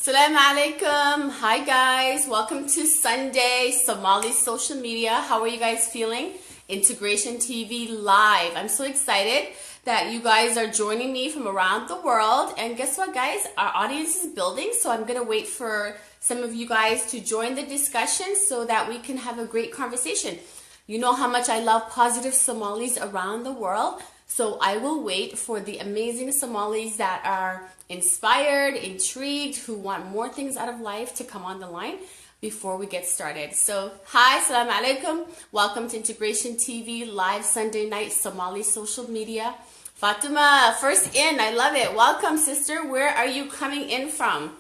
Assalamu alaikum. Hi guys, welcome to Sunday Somali social media. How are you guys feeling? Integration TV live. I'm so excited that you guys are joining me from around the world. And guess what guys, our audience is building, so I'm gonna wait for some of you guys to join the discussion so that we can have a great conversation. You know how much I love positive Somalis around the world. So I will wait for the amazing Somalis that are inspired, intrigued, who want more things out of life to come on the line before we get started. So hi, assalamu alaikum. Welcome to Integration TV live Sunday night Somali social media. Fatima, first in, I love it. Welcome sister, where are you coming in from?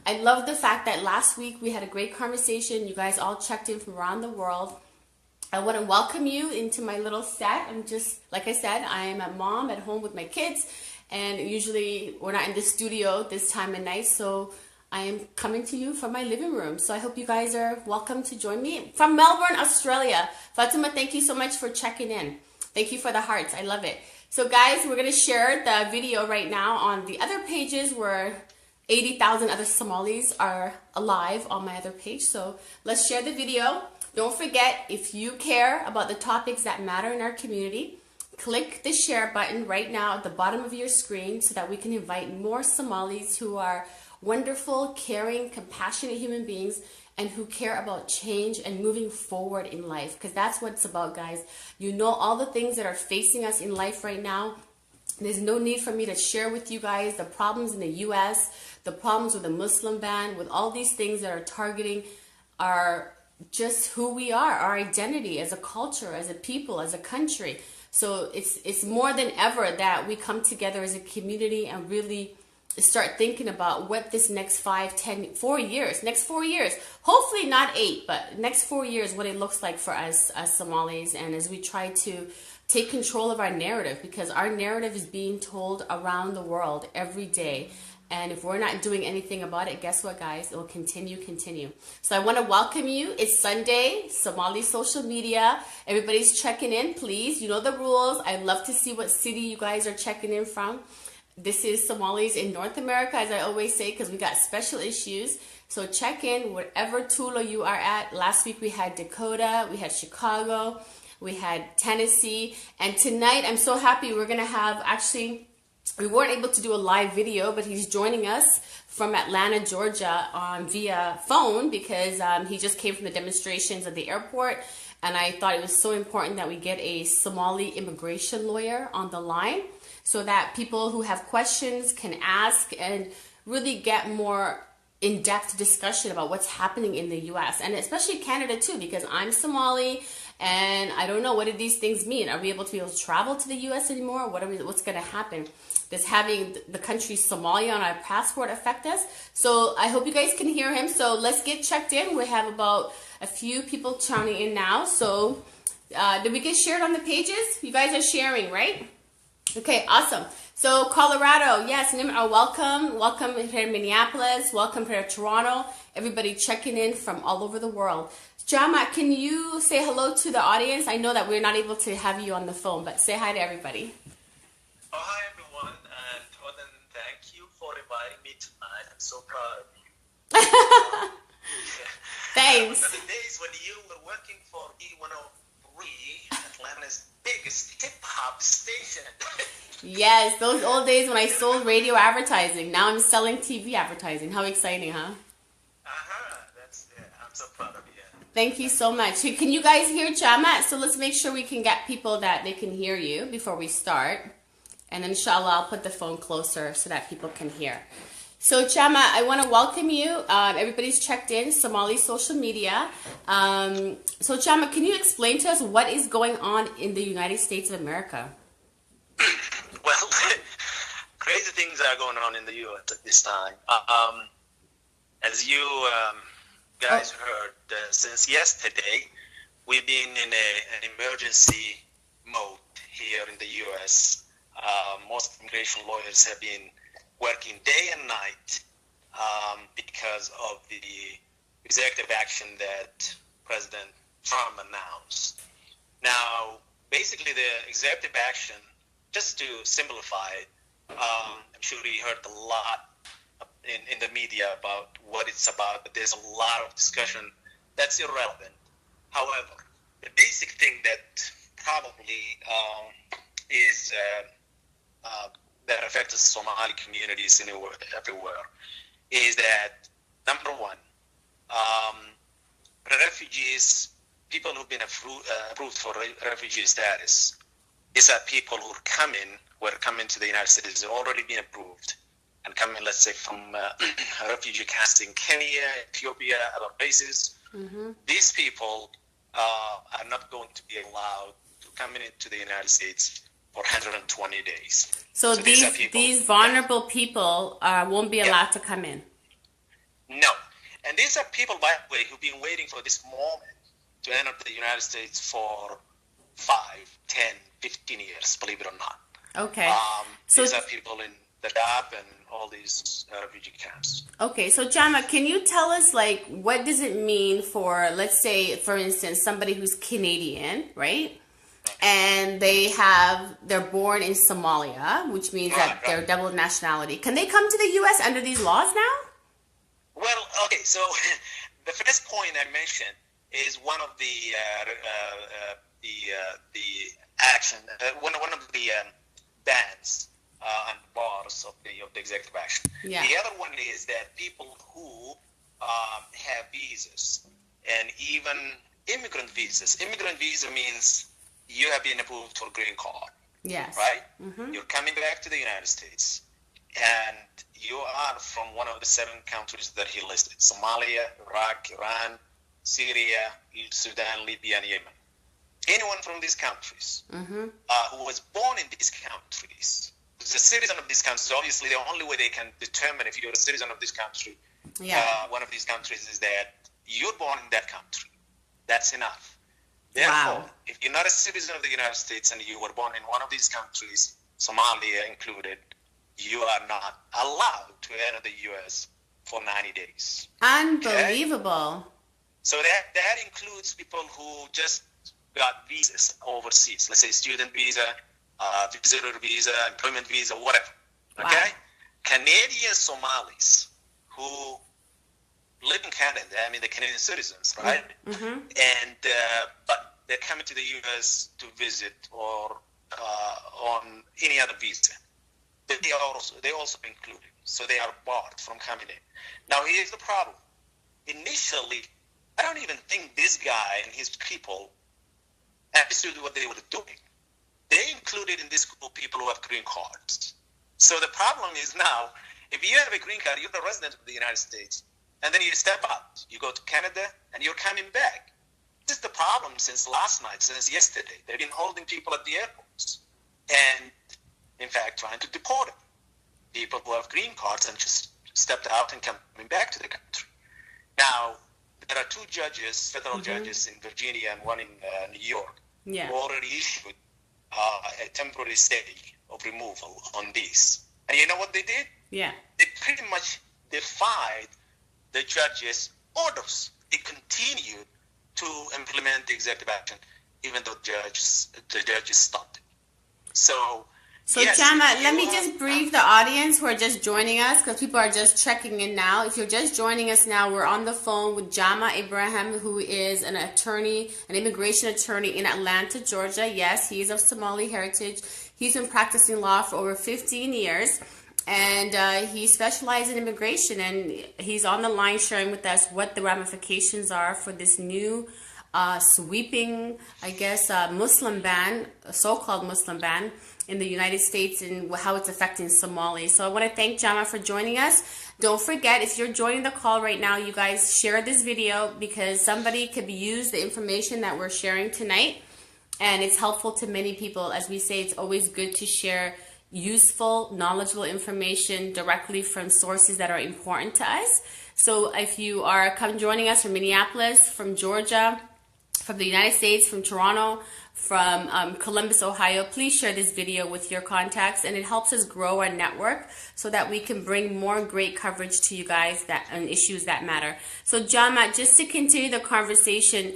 I love the fact that last week we had a great conversation. You guys all checked in from around the world. I want to welcome you into my little set. I'm just, like I said, I am a mom at home with my kids, and usually we're not in the studio this time of night, so I am coming to you from my living room. So I hope you guys are welcome to join me from Melbourne, Australia. Fatima, thank you so much for checking in. Thank you for the hearts. I love it. So guys, we're going to share the video right now on the other pages where 80,000 other Somalis are alive on my other page. So let's share the video. Don't forget, if you care about the topics that matter in our community, click the share button right now at the bottom of your screen so that we can invite more Somalis who are wonderful, caring, compassionate human beings and who care about change and moving forward in life. Because that's what it's about, guys. You know all the things that are facing us in life right now. There's no need for me to share with you guys the problems in the US, the problems with the Muslim ban, with all these things that are targeting our just who we are, our identity as a culture, as a people, as a country. So it's more than ever that we come together as a community and really start thinking about what this next 5, 10, 4 years, next 4 years, hopefully not 8, but next 4 years, what it looks like for us as Somalis, and as we try to take control of our narrative, because our narrative is being told around the world every day. And if we're not doing anything about it, guess what, guys? It will continue. So I want to welcome you. It's Sunday, Somali social media. Everybody's checking in, please. You know the rules. I love to see what city you guys are checking in from. This is Somalis in North America, as I always say, because we got special issues. So check in wherever Talo you are at. Last week we had Dakota, we had Chicago, we had Tennessee. And tonight, I'm so happy we're going to have actually... We weren't able to do a live video, but he's joining us from Atlanta, Georgia via phone because he just came from the demonstrations at the airport. And I thought it was so important that we get a Somali immigration lawyer on the line so that people who have questions can ask and really get more in-depth discussion about what's happening in the US and especially Canada too, because I'm Somali and I don't know, what do these things mean? Are we able to travel to the US anymore? What's going to happen? Does having the country Somalia on our passport affect us? So I hope you guys can hear him. So let's get checked in. We have about a few people tuning in now. So did we get shared on the pages? You guys are sharing, right? Okay, awesome. So Colorado, yes, Nimra, welcome. Welcome here in Minneapolis. Welcome here in Toronto. Everybody checking in from all over the world. Jama, can you say hello to the audience? I know that we're not able to have you on the phone, but say hi to everybody. Oh, hi everyone, and Odin, thank you for inviting me tonight. I'm so proud of you. Thanks. The days when you were working for E103, Atlanta's biggest hip-hop station. Yes, those old days when I sold radio advertising. Now I'm selling TV advertising. How exciting, huh? I'm so proud of you. Thank you so much. Can you guys hear Jama? So let's make sure we can get people that they can hear you before we start. And then inshallah, I'll put the phone closer so that people can hear. So Jama, I want to welcome you. Everybody's checked in, Somali social media. So Jama, can you explain to us what is going on in the United States of America? Well, crazy things are going on in the U.S. at this time. As you guys heard, since yesterday, we've been in an emergency mode here in the U.S. Most immigration lawyers have been working day and night because of the executive action that President Trump announced. Now, basically the executive action, just to simplify it, I'm sure you heard a lot in the media about what it's about, but there's a lot of discussion that's irrelevant. However, the basic thing that probably is that affects Somali communities everywhere is that, number one, refugees, people who've been approved for refugee status, these are people who were coming to the United States, they've already been approved, and coming, let's say, from refugee camps in Kenya, Ethiopia, other places. Mm-hmm. These people are not going to be allowed to come into the United States for 120 days. So these vulnerable people won't be allowed to come in? No. And these are people, by the way, who've been waiting for this moment to enter the United States for 5, 10, 15 years, believe it or not. Okay. These are people in the Dadaab and all these refugee camps. Okay, so Jama, can you tell us, like, what does it mean for, let's say, for instance, somebody who's Canadian, right? And they're born in Somalia, which means that they're double nationality. Can they come to the U.S. under these laws now? Well, okay, so the first point I mentioned is one of the action, one of the bans and bars of the executive action. Yeah. The other one is that people who have visas and even immigrant visas. Immigrant visa means you have been approved for green card. Yes. Right? Mm-hmm. You're coming back to the United States, and you are from one of the 7 countries that he listed: Somalia, Iraq, Iran, Syria, Sudan, Libya, and Yemen. Anyone from these countries who was born in these countries is a citizen of these countries. Obviously, the only way they can determine if you're a citizen of this country, one of these countries, is that you're born in that country. That's enough. Therefore, if you're not a citizen of the United States and you were born in one of these countries, Somalia included, you are not allowed to enter the U.S. for 90 days. Unbelievable. Okay? So that includes people who just got visas overseas. Let's say student visa, visitor visa, employment visa, whatever. Okay? Wow. Canadian Somalis who live in Canada, I mean, the Canadian citizens, right? Mm-hmm. And but they're coming to the U.S. to visit or on any other visa. They also included, so they are barred from coming in. Now, here's the problem. Initially, I don't even think this guy and his people understood what they were doing. They included in this group people who have green cards. So the problem is now, if you have a green card, you're a resident of the United States, and then you step out, you go to Canada, and you're coming back. This is the problem since last night, since yesterday. They've been holding people at the airports and, in fact, trying to deport them. People who have green cards and just stepped out and coming back to the country. Now, there are 2 judges, federal judges in Virginia and one in New York, who already issued a temporary stay of removal on this. And you know what they did? Yeah. They pretty much defied the judges' orders. They continued to implement the executive action, even though the judges stopped it. So yes, Jama, let me just brief the audience who are just joining us, because people are just checking in now. If you're just joining us now, we're on the phone with Jama Ibrahim, who is an attorney, an immigration attorney in Atlanta, Georgia. Yes, he is of Somali heritage. He's been practicing law for over 15 years. And he specializes in immigration, and he's on the line sharing with us what the ramifications are for this new sweeping, I guess, Muslim ban, so-called Muslim ban in the United States, and how it's affecting Somalis. So I want to thank Jama for joining us. Don't forget, if you're joining the call right now, you guys share this video, because somebody could use the information that we're sharing tonight, and it's helpful to many people. As we say, it's always good to share useful, knowledgeable information directly from sources that are important to us. So if you are joining us from Minneapolis, from Georgia, from the United States, from Toronto, from Columbus, Ohio, please share this video with your contacts, and it helps us grow our network so that we can bring more great coverage to you guys on issues that matter. So Jama, just to continue the conversation,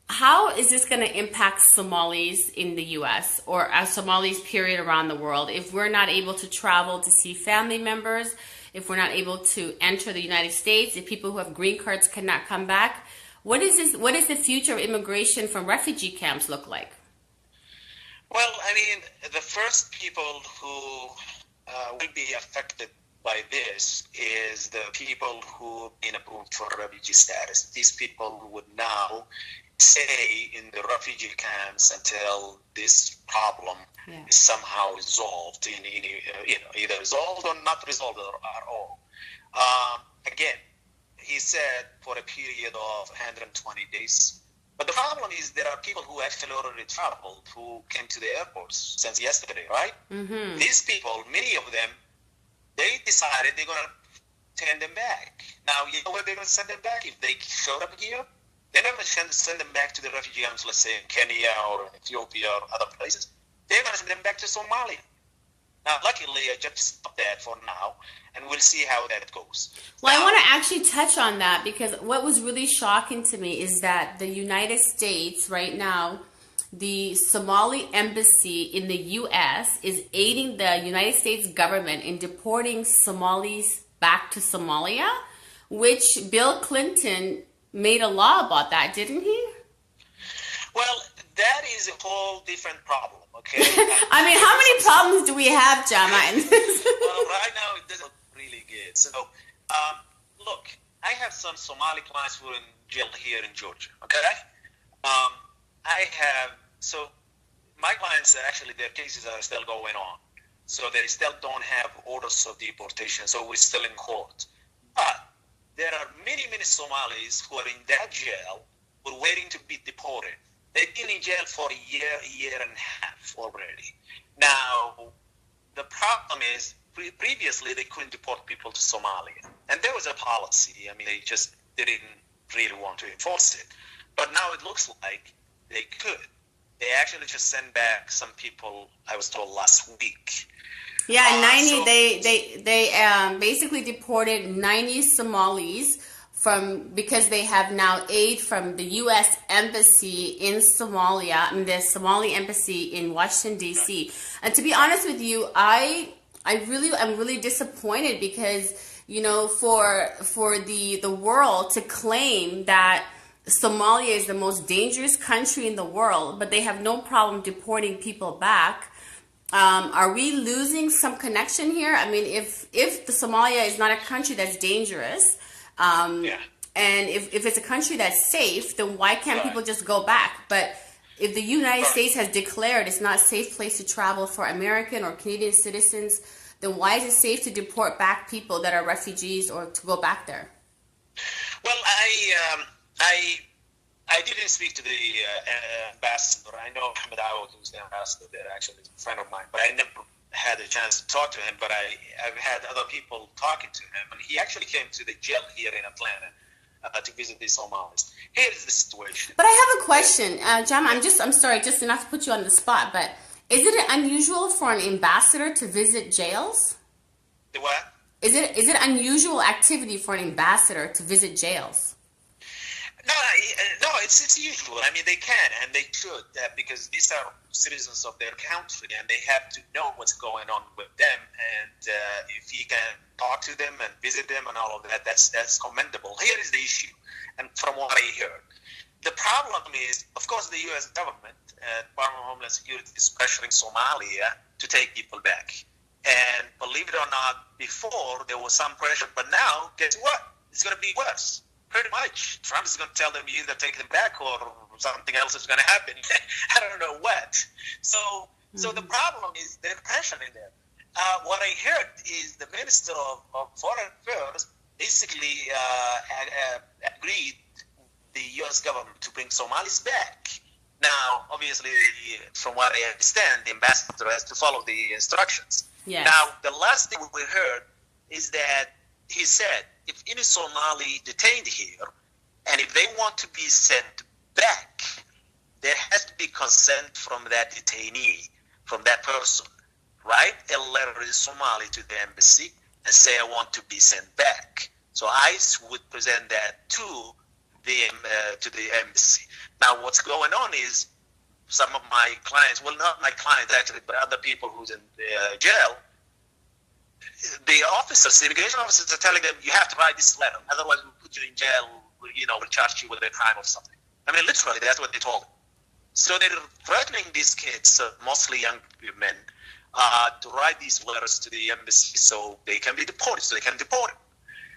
how is this going to impact Somalis in the U.S. or Somalis period around the world if we're not able to travel to see family members? if we're not able to enter the United States, if people who have green cards cannot come back. What is this? What is the future of immigration from refugee camps look like? Well, I mean, the first people who will be affected by this is the people who have been approved for refugee status. These people would now stay in the refugee camps until this problem is somehow resolved, either resolved or not resolved at all. Again, he said for a period of 120 days. But the problem is there are people who actually already traveled, who came to the airports since yesterday, right? Mm-hmm. These people, many of them, they decided they're going to send them back. Now, you know where they're going to send them back? If they showed up here, they're not going to send them back to the refugee camps, let's say in Kenya or Ethiopia or other places. They're going to send them back to Somalia. Now, luckily, I just stopped that for now, and we'll see how that goes. Well, now, I want to actually touch on that, because what was really shocking to me is that the United States right now, the Somali embassy in the U.S. is aiding the United States government in deporting Somalis back to Somalia, which Bill Clinton made a law about that, didn't he? Well, that is a whole different problem, okay? I mean, how many problems do we have, Jama? Well, right now it doesn't look really good. So, look, I have some Somali clients who are in jail here in Georgia, okay? So my clients, actually, their cases are still going on. So they still don't have orders of deportation, so we're still in court. But there are many, many Somalis who are in that jail who are waiting to be deported. They've been in jail for a year and a half already. Now, the problem is, previously they couldn't deport people to Somalia. And there was a policy. I mean, they just didn't really want to enforce it. But now it looks like they could. They actually just sent back some people, I was told, last week. Yeah, 90. They basically deported 90 Somalis because they have now aid from the U.S. Embassy in Somalia, the Somali Embassy in Washington, D.C. And to be honest with you, I'm really disappointed, because, you know, for the world to claim that Somalia is the most dangerous country in the world, but they have no problem deporting people back. Are we losing some connection here? I mean, if the Somalia is not a country that's dangerous, and if it's a country that's safe, then why can't people just go back? But if the United States has declared it's not a safe place to travel for American or Canadian citizens, then why is it safe to deport back people that are refugees or to go back there? Well, I didn't speak to the ambassador. I know Ahmed Awad, who's the ambassador there, actually is a friend of mine, but I never had a chance to talk to him. But I've had other people talking to him, and he actually came to the jail here in Atlanta to visit the Somalis. Here is the situation. But I have a question, Jama. I'm sorry, just not to put you on the spot, but is it unusual for an ambassador to visit jails? The what? Is it unusual activity for an ambassador to visit jails? No, it's usual. I mean, they can and they should, because these are citizens of their country, and they have to know what's going on with them. And if you can talk to them and visit them and all of that, that's commendable. Here is the issue, and from what I heard, the problem is, of course, the U.S. government, Department of Homeland Security, is pressuring Somalia to take people back. And believe it or not, before there was some pressure, but now, guess what? It's going to be worse. Pretty much. Trump is going to tell them you either take them back or something else is going to happen. I don't know what. So the problem is there's pressure in there. What I heard is the Minister of Foreign Affairs basically agreed the U.S. government to bring Somalis back. Now, obviously, from what I understand, the ambassador has to follow the instructions. Yes. Now, the last thing we heard is that he said, if any Somali detained here, and if they want to be sent back, there has to be consent from that detainee, from that person. Write a letter in Somali to the embassy and say, I want to be sent back. So ICE would present that to the embassy. Now, what's going on is some of my clients, well, not my clients actually, but other people who's in jail, the officers, the immigration officers, are telling them, you have to write this letter, otherwise we'll put you in jail, we'll charge you with a crime or something. I mean, literally, that's what they told them. So they're threatening these kids, mostly young men, to write these letters to the embassy so they can be deported, so they can deport them.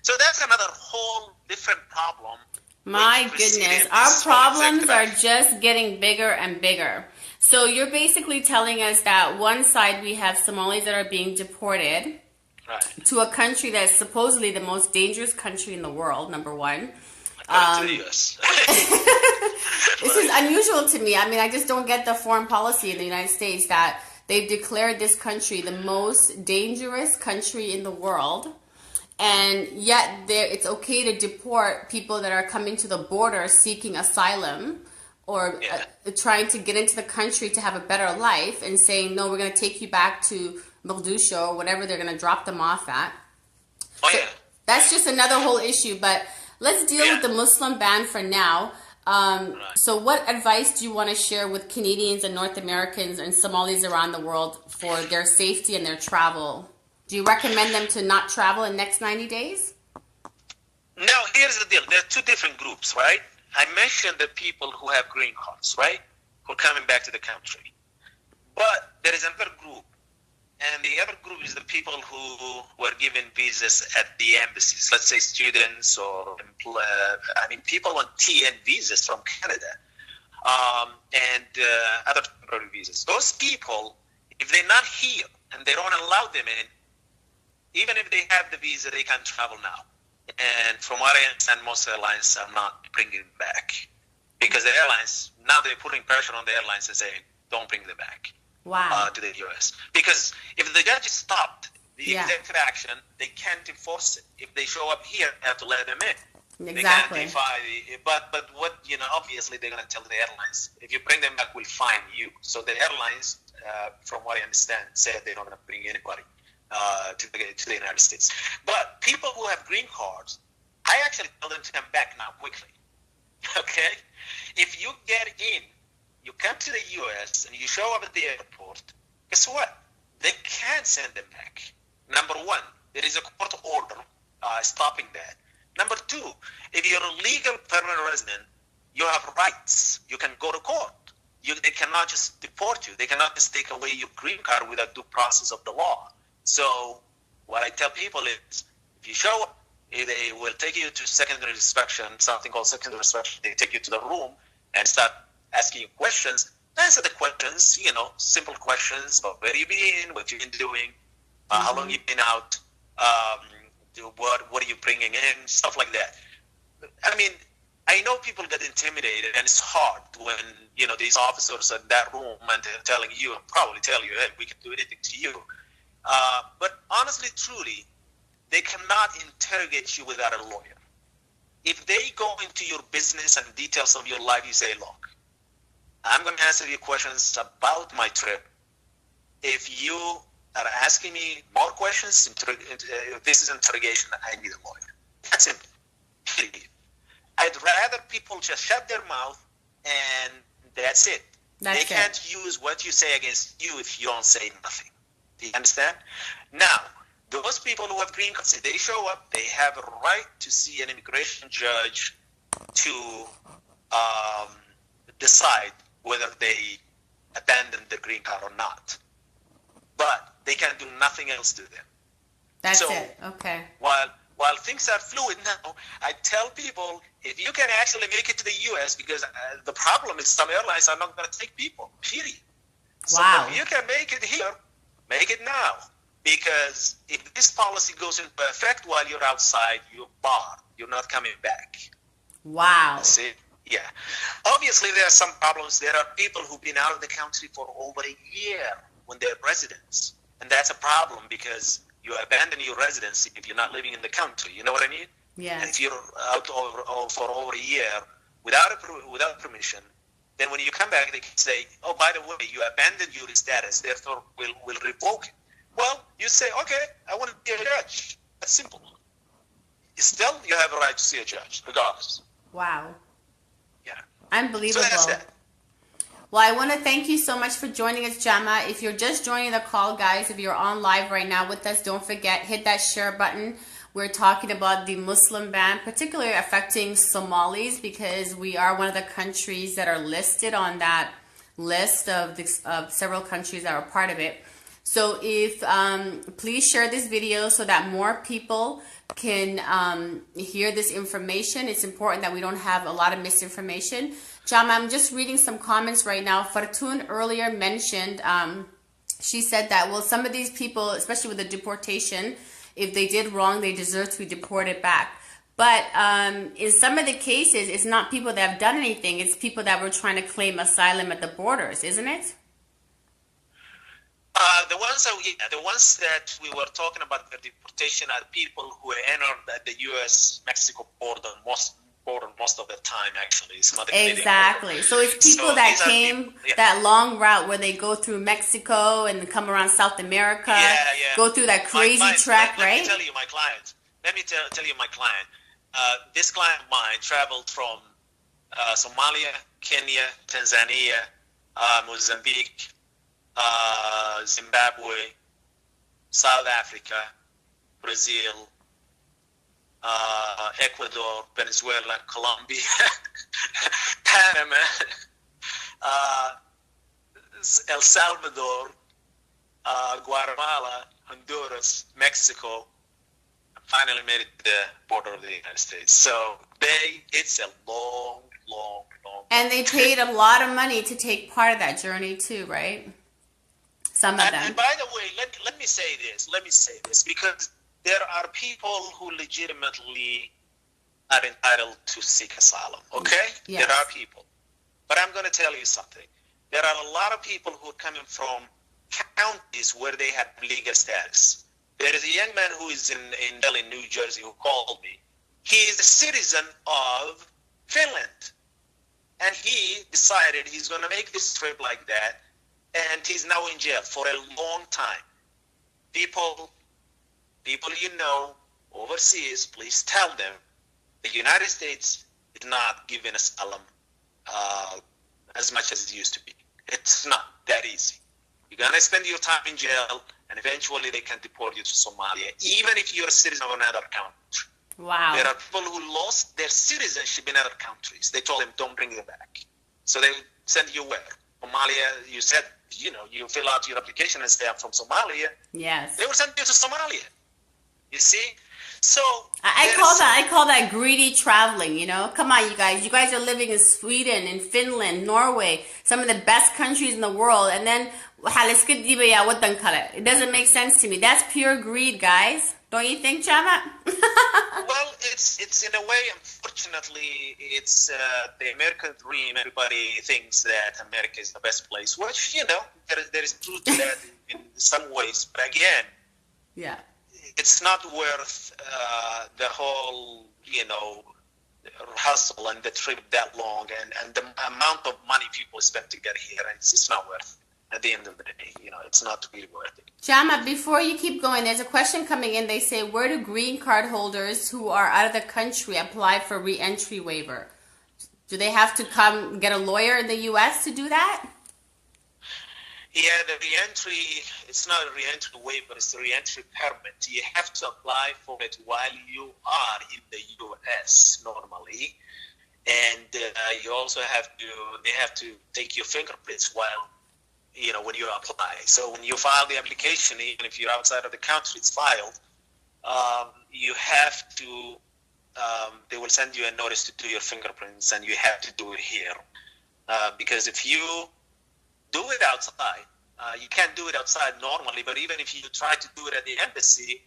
So that's another whole different problem. My goodness, our problems are just getting bigger and bigger. So you're basically telling us that one side we have Somalis that are being deported to a country that's supposedly the most dangerous country in the world, number one. To the US. This is unusual to me. I mean, I just don't get the foreign policy in the United States that they've declared this country the most dangerous country in the world. And yet it's okay to deport people that are coming to the border seeking asylum or trying to get into the country to have a better life and saying, no, we're going to take you back to Mogadishu or whatever they're going to drop them off at. Oh, yeah. That's just another whole issue. But let's deal with the Muslim ban for now. So what advice do you want to share with Canadians and North Americans and Somalis around the world for their safety and their travel? Do you recommend them to not travel in the next 90 days? No, here's the deal. There are two different groups, right? I mentioned the people who have green cards, right? Who are coming back to the country. But there is another group. And the other group is the people who were given visas at the embassies. Let's say students or people on TN visas from Canada and other temporary visas. Those people, if they're not here and they don't allow them in, even if they have the visa, they can't travel now. And from what I understand, most airlines are not bringing them back. Because the airlines, now they're putting pressure on the airlines and saying, don't bring them back to the U.S. Because if the judge stopped the executive action, they can't enforce it. If they show up here, they have to let them in. Exactly. They can't defy but what, obviously they're going to tell the airlines, if you bring them back, we'll fine you. So the airlines, from what I understand, said they're not going to bring anybody to the United States. But people who have green cards, I actually tell them to come back now quickly. Okay? If you get in, you come to the U.S. and you show up at the airport, guess what? They can't send them back. Number one, there is a court order stopping that. Number two, if you're a legal permanent resident, you have rights. You can go to court. They cannot just deport you. They cannot just take away your green card without due process of the law. So what I tell people is, if you show up, they will take you to secondary inspection, something called secondary inspection. They take you to the room and start asking you questions. Answer the questions, simple questions about where you've been, what you've been doing, how long you've been out, what are you bringing in, stuff like that. I mean, I know people get intimidated, and it's hard when, these officers are in that room and they're telling you, probably tell you, hey, we can do anything to you. But honestly, truly, they cannot interrogate you without a lawyer. If they go into your business and details of your life, you say, look, I'm going to answer your questions about my trip. If you are asking me more questions, if this is interrogation, I need a lawyer. That's it. Period. I'd rather people just shut their mouth and that's it. They can't use what you say against you if you don't say nothing. Do you understand? Now, those people who have green cards, if they show up, they have a right to see an immigration judge to decide whether they abandon the green card or not. But they can do nothing else to them. That's it. Okay. While things are fluid now, I tell people, if you can actually make it to the U.S., because the problem is some airlines are not going to take people, period. Wow. So if you can make it here, make it now. Because if this policy goes into effect while you're outside, you're barred. You're not coming back. Wow. See? Yeah. Obviously, there are some problems. There are people who've been out of the country for over a year when they're residents. And that's a problem because you abandon your residency if you're not living in the country. You know what I mean? Yeah. And if you're out for over a year without permission, then when you come back, they can say, oh, by the way, you abandoned your status, therefore we'll revoke it. Well, you say, okay, I want to be a judge. That's simple. Still, you have a right to see a judge, regardless. Wow. Yeah. Unbelievable. So that's that. Well, I want to thank you so much for joining us, Jama. If you're just joining the call, guys, if you're on live right now with us, don't forget, hit that share button. We're talking about the Muslim ban, particularly affecting Somalis, because we are one of the countries that are listed on that list of several countries that are part of it. So if please share this video so that more people can hear this information. It's important that we don't have a lot of misinformation. Jama, I'm just reading some comments right now. Fartun earlier mentioned, she said that, well, some of these people, especially with the deportation, if they did wrong, they deserve to be deported back. But in some of the cases, it's not people that have done anything. It's people that were trying to claim asylum at the borders, isn't it? The ones that we were talking about the deportation are people who entered at the U.S.-Mexico border most of the time, actually. It's not the exactly. So it's people that came that long route where they go through Mexico and come around South America, go through that crazy track, right? Let me tell you my client. This client of mine traveled from Somalia, Kenya, Tanzania, Mozambique, Zimbabwe, South Africa, Brazil, Ecuador, Venezuela, Colombia, Panama, El Salvador, Guatemala, Honduras, Mexico, and finally made it to the border of the United States. So it's a long. And they paid a lot of money to take part of that journey too, right? Some of them. And by the way, let me say this, because there are people who legitimately are entitled to seek asylum, okay? Yes. There are people. But I'm going to tell you something. There are a lot of people who are coming from counties where they have legal status. There is a young man who is in Delhi, New Jersey, who called me. He is a citizen of Finland. And he decided he's going to make this trip like that. And he's now in jail for a long time. People you know overseas, please tell them the United States is not giving asylum as much as it used to be. It's not that easy. You're going to spend your time in jail, and eventually they can deport you to Somalia, even if you're a citizen of another country. Wow. There are people who lost their citizenship in other countries. They told them, don't bring them back. So they send you where? Somalia, you said, you fill out your application and say, I'm from Somalia. Yes. They will send you to Somalia. You see? So I call that greedy traveling, Come on, you guys. You guys are living in Sweden, in Finland, Norway, some of the best countries in the world, and then it doesn't make sense to me. That's pure greed, guys. Don't you think, Chama? Well, it's in a way, unfortunately, it's the American dream. Everybody thinks that America is the best place, which, there is truth to that in some ways. But again, it's not worth the whole, hustle and the trip that long and the amount of money people spend to get here. It's not worth it. At the end of the day, it's not really worth it. Jama, before you keep going, there's a question coming in. They say, where do green card holders who are out of the country apply for re-entry waiver? Do they have to come get a lawyer in the U.S. to do that? Yeah, the re-entry, it's not a re-entry waiver, it's a re-entry permit. You have to apply for it while you are in the U.S. normally. And you also they have to take your fingerprints while when you apply. So when you file the application, even if you're outside of the country, it's filed, you have to, they will send you a notice to do your fingerprints, and you have to do it here. Because if you do it outside, you can't do it outside normally, but even if you try to do it at the embassy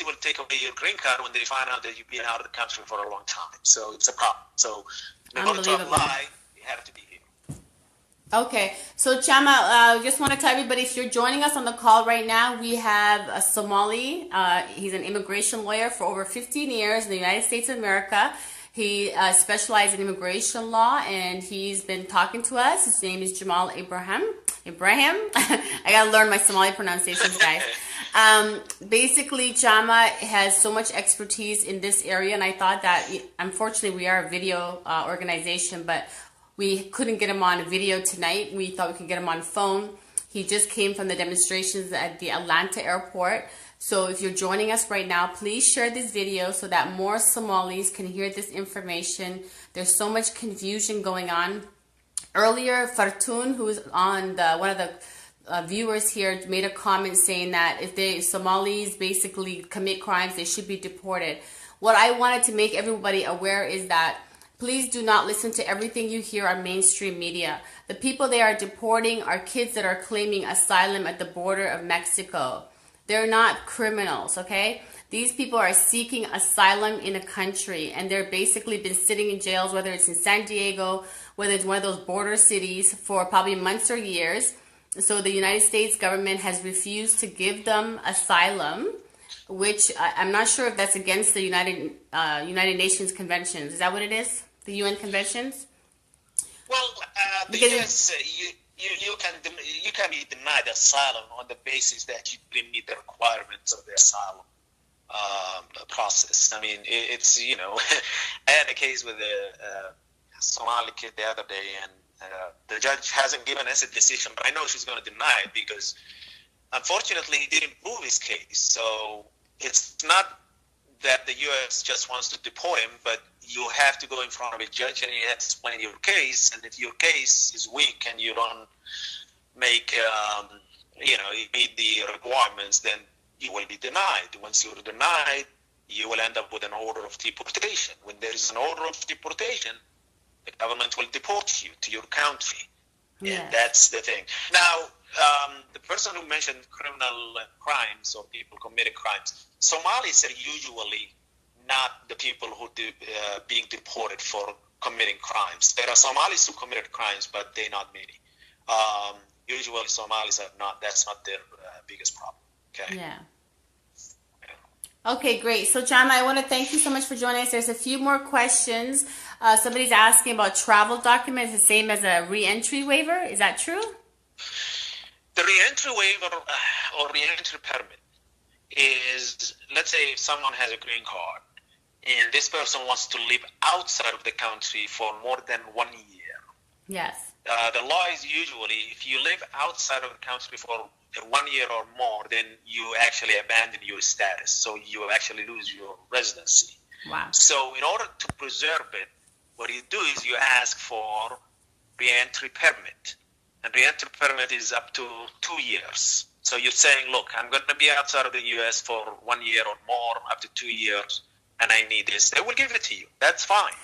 will take away your green card when they find out that you've been out of the country for a long time. So it's a problem. So in order to apply, you have to be here. Okay, so Chama, just want to tell everybody, if you're joining us on the call right now, we have a Somali. He's an immigration lawyer for over 15 years in the United States of America. He specializes in immigration law, and he's been talking to us. His name is Jamal Ibrahim. I gotta learn my Somali pronunciations, guys. Basically, Jama has so much expertise in this area, and I thought that, unfortunately, we are a video organization, but We couldn't get him on video tonight. We thought we could get him on phone. He just came from the demonstrations at the Atlanta airport. So if you're joining us right now, please share this video so that more Somalis can hear this information. There's so much confusion going on. Earlier, Fartun, who is on one of the viewers here, made a comment saying that if Somalis basically commit crimes, they should be deported. What I wanted to make everybody aware is that please do not listen to everything you hear on mainstream media. The people they are deporting are kids that are claiming asylum at the border of Mexico. They're not criminals, okay? These people are seeking asylum in a country, and they're basically been sitting in jails, whether it's in San Diego, whether it's one of those border cities, for probably months or years. So the United States government has refused to give them asylum, which I'm not sure if that's against the United Nations conventions. Is that what it is? The UN conventions? Well, the U.S. You can be denied asylum on the basis that you didn't meet the requirements of the asylum process. I mean, it's, you know, I had a case with a Somali kid the other day, and the judge hasn't given us a decision, but I know she's going to deny it because, unfortunately, he didn't prove his case. So it's not that the U.S. just wants to deport him, but you have to go in front of a judge and you have to explain your case. And if your case is weak and you don't make, you meet the requirements, then you will be denied. Once you're denied, you will end up with an order of deportation. When there is an order of deportation, the government will deport you to your country. Yes. And that's the thing. Now, the person who mentioned criminal crimes or people committing crimes, Somalis are usually not the people who being deported for committing crimes. There are Somalis who committed crimes, but they're not many. Usually Somalis are not, that's not their biggest problem. Okay. Yeah. Okay, great. So, Jama, I want to thank you so much for joining us. There's a few more questions. Somebody's asking about travel documents, the same as a re-entry waiver. Is that true? The re-entry waiver or re-entry permit is, let's say if someone has a green card and this person wants to live outside of the country for more than 1 year. Yes. The law is usually if you live outside of the country for 1 year or more, then you actually abandon your status. So you actually lose your residency. Wow. So in order to preserve it, what you do is you ask for re-entry permit. And re-entry permit is up to 2 years. So you're saying, look, I'm going to be outside of the U.S. for 1 year or more, up to 2 years, and I need this. They will give it to you. That's fine.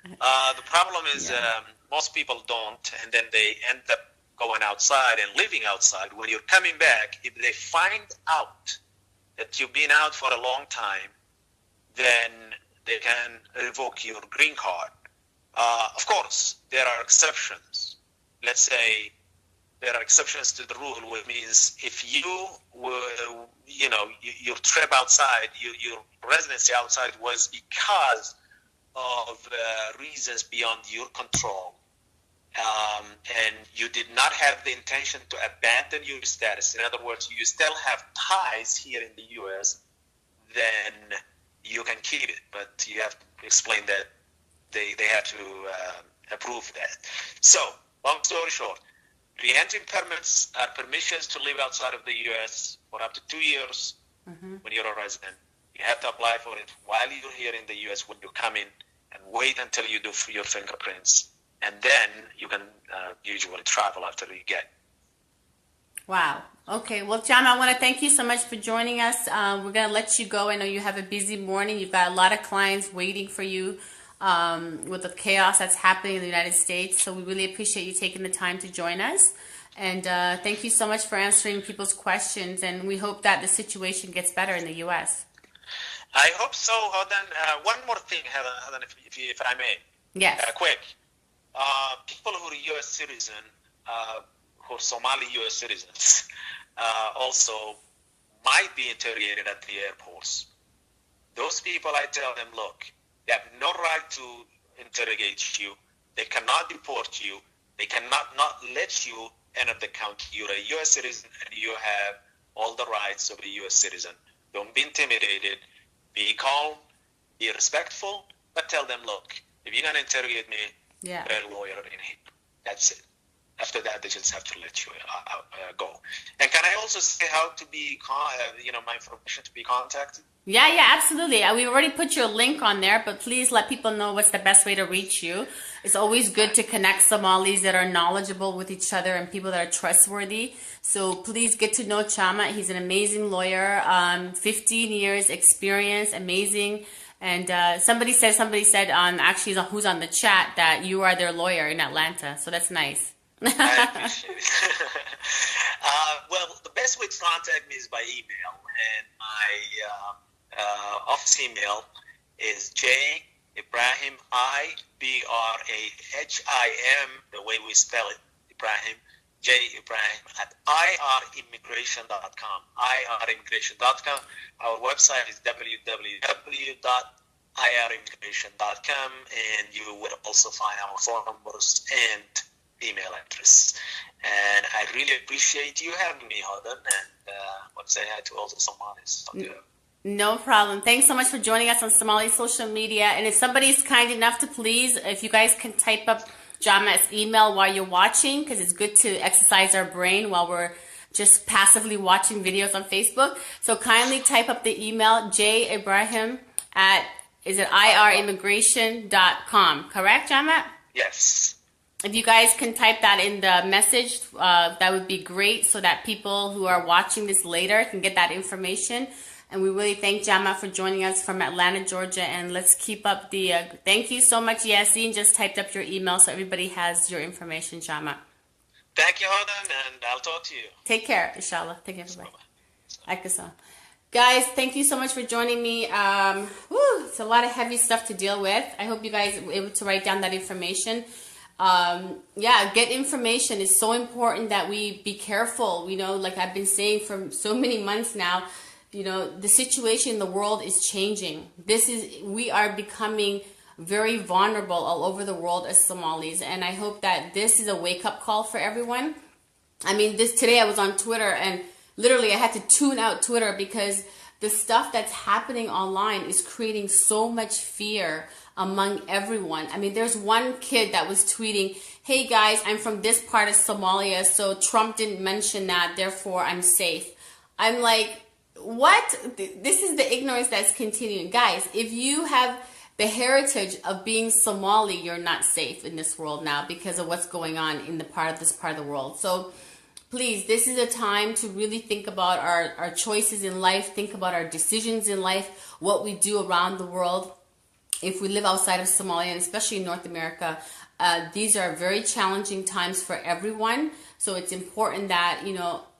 The problem is most people don't, and then they end up going outside and living outside. When you're coming back, if they find out that you've been out for a long time, then they can revoke your green card. Of course, there are exceptions. Let's say there are exceptions to the rule, which means if you were, your trip outside, your residency outside was because of reasons beyond your control, and you did not have the intention to abandon your status. In other words, you still have ties here in the U.S., then you can keep it, but you have to explain that they have to approve that. So, long story short, re-entry permits are permissions to live outside of the U.S. for up to 2 years when you're a resident. You have to apply for it while you're here in the U.S. when you come in, and wait until you do your fingerprints. And then you can usually travel after you get. Wow. Okay. Well, John, I want to thank you so much for joining us. We're going to let you go. I know you have a busy morning. You've got a lot of clients waiting for you with the chaos that's happening in the United States. So we really appreciate you taking the time to join us. And thank you so much for answering people's questions. And we hope that the situation gets better in the U.S. I hope so. Hold on. One more thing, Heather, if I may. Yes. Quick. People who are U.S. citizen, who are Somali U.S. citizens, also might be interrogated at the airports. Those people, I tell them, look, they have no right to interrogate you. They cannot deport you. They cannot not let you enter the country. You're a U.S. citizen, and you have all the rights of a U.S. citizen. Don't be intimidated. Be calm. Be respectful. But tell them, look, if you're going to interrogate me, a lawyer in here. That's it. After that, they just have to let you go. And can I also say how to be, my information to be contacted? Yeah, absolutely. We already put your link on there, but please let people know what's the best way to reach you. It's always good to connect Somalis that are knowledgeable with each other and people that are trustworthy. So please get to know Chama. He's an amazing lawyer, 15 years experience, amazing. And somebody said, actually who's on the chat, that you are their lawyer in Atlanta. So that's nice. I appreciate it. Well, the best way to contact me is by email, and my office email is Ibrahim, Ibrahim, the way we spell it, Ibrahim, Ibrahim at irimmigration.com. irimmigration.com. Our website is www.irimmigration.com, and you will also find our phone numbers and email address. And I really appreciate you having me, Xidhan, and want to say hi to all the Somalis. No problem. Thanks so much for joining us on Somali social media. And if somebody's kind enough to please, if you guys can type up Jama's email while you're watching, because it's good to exercise our brain while we're just passively watching videos on Facebook. So kindly type up the email, Ibrahim at, is it irimmigration.com, correct, Jama? Yes. If you guys can type that in the message, that would be great, so that people who are watching this later can get that information. And we really thank Jama for joining us from Atlanta, Georgia. And let's keep up the, thank you so much, Yasin. Just typed up your email so everybody has your information, Jama. Thank you, Xidhan, and I'll talk to you. Take care, inshallah. Take care, everybody. Guys, thank you so much for joining me. It's a lot of heavy stuff to deal with. I hope you guys were able to write down that information. Get information. It's so important that we be careful. Like I've been saying for so many months now, the situation in the world is changing. We are becoming very vulnerable all over the world as Somalis. And I hope that this is a wake-up call for everyone. I mean, today I was on Twitter, and literally I had to tune out Twitter because the stuff that's happening online is creating so much fear among everyone. I mean, there's one kid that was tweeting, hey guys, I'm from this part of Somalia, so Trump didn't mention that, therefore I'm safe. I'm like, what? This is the ignorance that's continuing. Guys, if you have the heritage of being Somali, you're not safe in this world now because of what's going on in this part of the world. So please, this is a time to really think about our choices in life, think about our decisions in life, what we do around the world. If we live outside of Somalia, and especially in North America, these are very challenging times for everyone. So it's important that,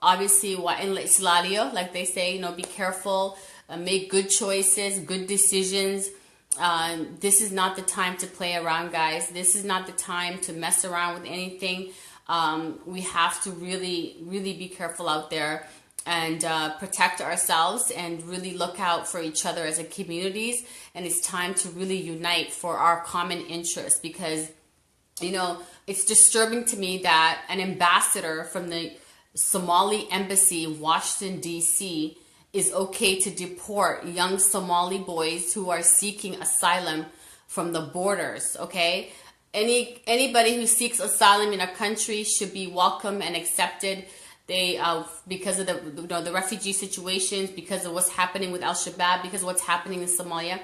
obviously, like they say, be careful, make good choices, good decisions. This is not the time to play around, guys. This is not the time to mess around with anything. We have to really, really be careful out there and protect ourselves and really look out for each other as a communities. And it's time to really unite for our common interests, because, it's disturbing to me that an ambassador from the Somali embassy in Washington, D.C. is okay to deport young Somali boys who are seeking asylum from the borders, okay? Anybody who seeks asylum in a country should be welcome and accepted. Because of the refugee situations, because of what's happening with Al-Shabaab, because of what's happening in Somalia.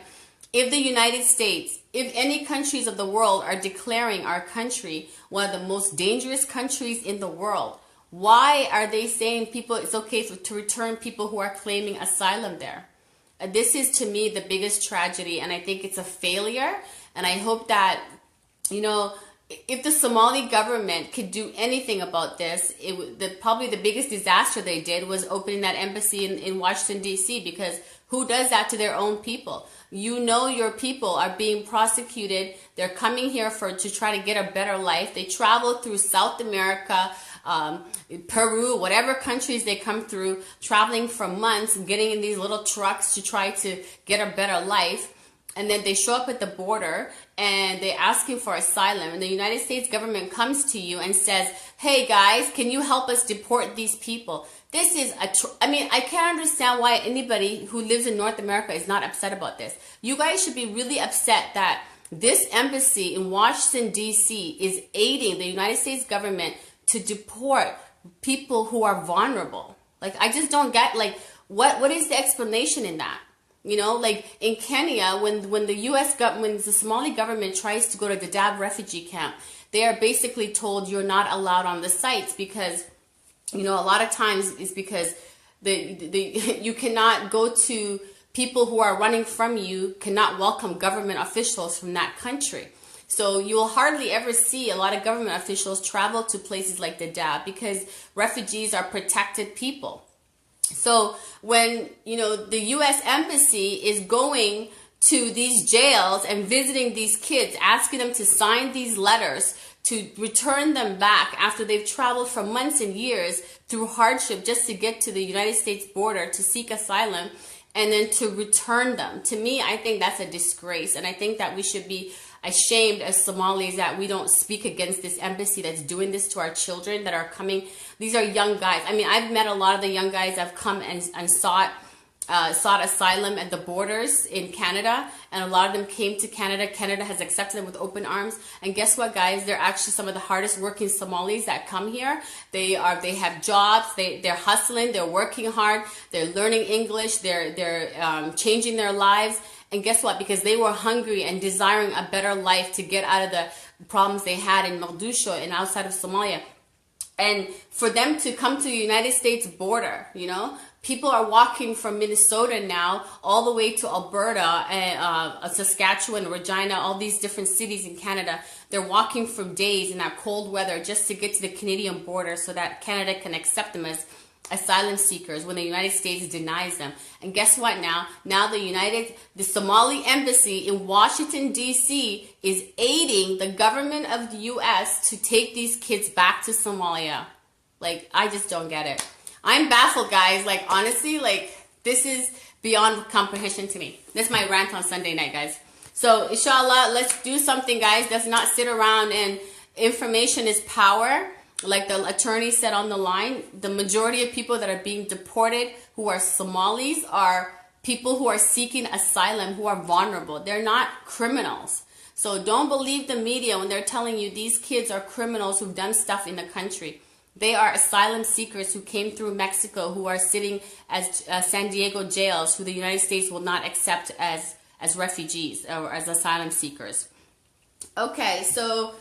If the United States, if any countries of the world are declaring our country one of the most dangerous countries in the world, why are they saying it's okay to return people who are claiming asylum there? This is, to me, the biggest tragedy, and I think it's a failure. And I hope that, if the Somali government could do anything about this, probably the biggest disaster they did was opening that embassy in Washington, D.C., because who does that to their own people? Your people are being prosecuted. They're coming here to try to get a better life. They travel through South America, Peru, whatever countries they come through, traveling for months, getting in these little trucks to try to get a better life. And then they show up at the border and they're asking for asylum. And the United States government comes to you and says, hey guys, can you help us deport these people? This is I can't understand why anybody who lives in North America is not upset about this. You guys should be really upset that this embassy in Washington, D.C. is aiding the United States government to deport people who are vulnerable. Like, I just don't get, like, what is the explanation in that? You know, like in Kenya, when the U.S. government, the Somali government tries to go to the Dadaab refugee camp, they are basically told you're not allowed on the sites because, you know, a lot of times it's because you cannot go to people who are running from you, cannot welcome government officials from that country. So you will hardly ever see a lot of government officials travel to places like Dadaab because refugees are protected people. So when, you know, the U.S. Embassy is going to these jails and visiting these kids, asking them to sign these letters to return them back after they've traveled for months and years through hardship just to get to the United States border to seek asylum and then to return them. To me, I think that's a disgrace. And I think that we should be ashamed as Somalis that we don't speak against this embassy that's doing this to our children that are coming. These are young guys. I mean, I've met a lot of the young guys that have come and sought asylum at the borders in Canada, and a lot of them came to Canada. Canada has accepted them with open arms. And guess what, guys? They're actually some of the hardest working Somalis that come here. They have jobs. They're hustling. They're working hard. They're learning English. They're changing their lives. And guess what? Because they were hungry and desiring a better life to get out of the problems they had in Mogadishu and outside of Somalia. And for them to come to the United States border, you know, people are walking from Minnesota now all the way to Alberta and Saskatchewan, Regina, all these different cities in Canada. They're walking for days in that cold weather just to get to the Canadian border so that Canada can accept them as asylum seekers when the United States denies them. And guess what now? Now the Somali embassy in Washington, D.C. is aiding the government of the U.S. to take these kids back to Somalia. Like, I just don't get it. I'm baffled, guys. Like, honestly, like, this is beyond comprehension to me. That's my rant on Sunday night, guys. So, inshallah, let's do something, guys. Let's not sit around and information is power. Like the attorney said on the line, the majority of people that are being deported who are Somalis are people who are seeking asylum, who are vulnerable. They're not criminals. So don't believe the media when they're telling you these kids are criminals who've done stuff in the country. They are asylum seekers who came through Mexico, who are sitting as San Diego jails, who the United States will not accept as refugees or as asylum seekers. Okay, so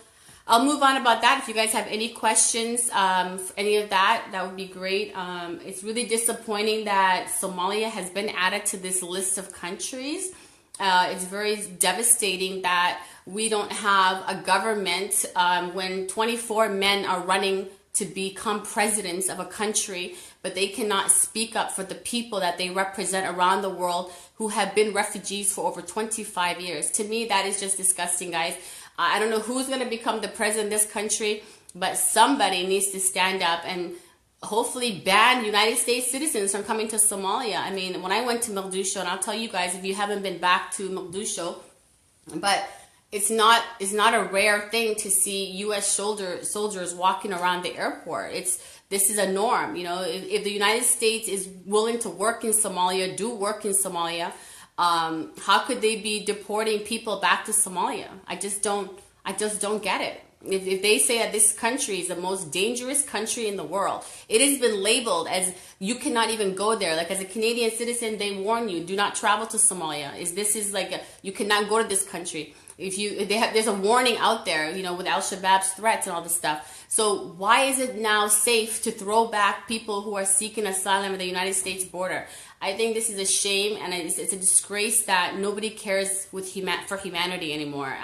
I'll move on about that. If you guys have any questions, any of that, that would be great. It's really disappointing that Somalia has been added to this list of countries. It's very devastating that we don't have a government when 24 men are running to become presidents of a country, but they cannot speak up for the people that they represent around the world who have been refugees for over 25 years. To me, that is just disgusting, guys. I don't know who's going to become the president of this country, but somebody needs to stand up and hopefully ban United States citizens from coming to Somalia. I mean, when I went to Mogadishu, and I'll tell you guys if you haven't been back to Mogadishu, but it's not a rare thing to see U.S. soldiers walking around the airport. This is a norm. You know, if the United States is willing to work in Somalia, do work in Somalia, how could they be deporting people back to Somalia? I just don't get it. If they say that this country is the most dangerous country in the world, it has been labeled as you cannot even go there. Like as a Canadian citizen, they warn you, do not travel to Somalia. You cannot go to this country. There's a warning out there, you know, with Al-Shabaab's threats and all this stuff. So why is it now safe to throw back people who are seeking asylum at the United States border? I think this is a shame, and it's a disgrace that nobody cares for humanity anymore.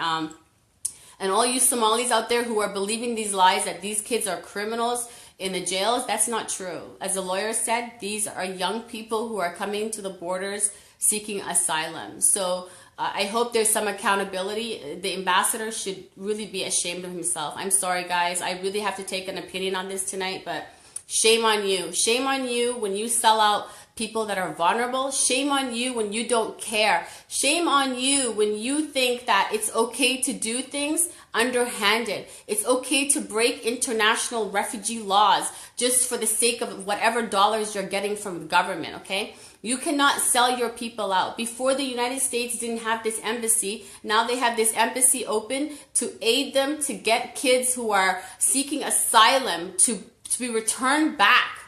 And all you Somalis out there who are believing these lies that these kids are criminals in the jails, that's not true. As the lawyer said, these are young people who are coming to the borders seeking asylum. So I hope there's some accountability. The ambassador should really be ashamed of himself. I'm sorry, guys. I really have to take an opinion on this tonight, but shame on you. Shame on you when you sell out people that are vulnerable. Shame on you when you don't care. Shame on you when you think that it's okay to do things underhanded. It's okay to break international refugee laws just for the sake of whatever dollars you're getting from the government, okay? You cannot sell your people out. Before, the United States didn't have this embassy. Now they have this embassy open to aid them to get kids who are seeking asylum to be returned back.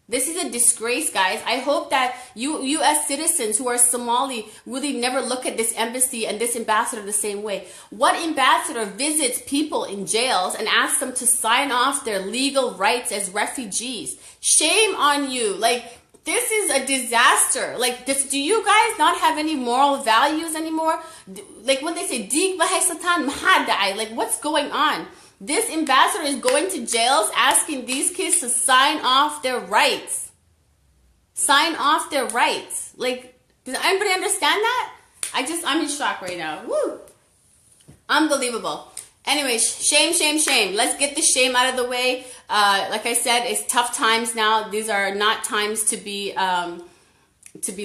This is a disgrace, guys. I hope that you U.S. citizens who are Somali really never look at this embassy and this ambassador the same way. What ambassador visits people in jails and asks them to sign off their legal rights as refugees? Shame on you. Like, this is a disaster. Like, do you guys not have any moral values anymore? Like, when they say, Dig Mahadsanid Mahadai, like, what's going on? This ambassador is going to jails asking these kids to sign off their rights. Sign off their rights. Like, does anybody understand that? I'm in shock right now. Woo! Unbelievable. Anyway, shame, shame, shame. Let's get the shame out of the way. Like I said, it's tough times now. These are not times to be